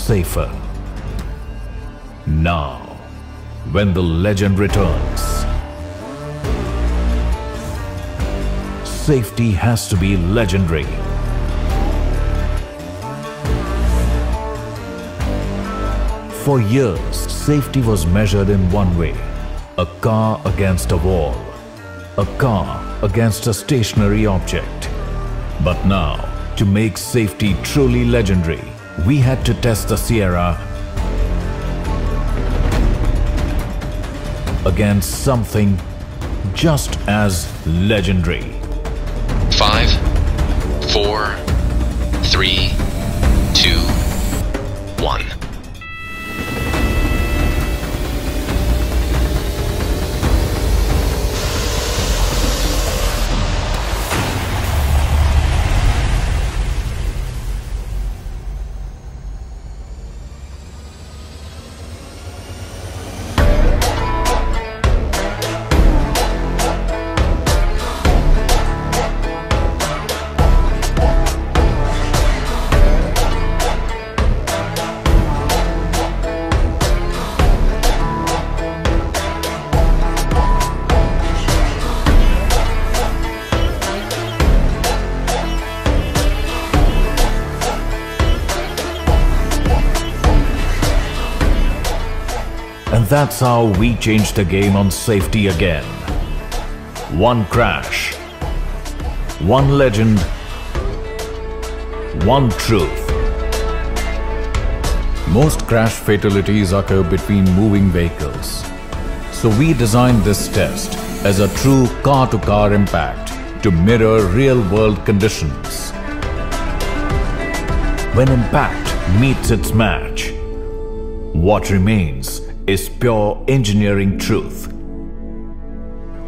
safer. Now, when the legend returns, safety has to be legendary. For years, safety was measured in one way: a car against a wall, a car against a stationary object. But now, to make safety truly legendary, we had to test the Sierra against something just as legendary. 5, 4, 3, 2, 1. And that's how we changed the game on safety again. One crash, one legend, one truth. Most crash fatalities occur between moving vehicles. So we designed this test as a true car-to-car impact to mirror real-world conditions. When impact meets its match, what remains is pure engineering truth.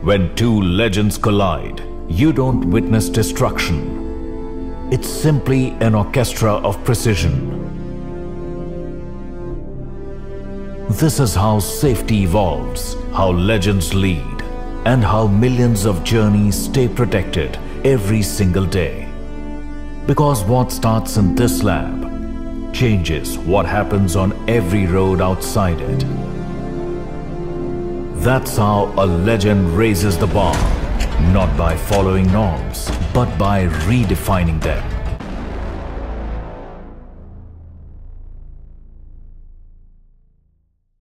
When two legends collide, you don't witness destruction. It's simply an orchestra of precision. This is how safety evolves, how legends lead, and how millions of journeys stay protected every single day. Because what starts in this lab changes what happens on every road outside it. That's how a legend raises the bar, not by following norms, but by redefining them.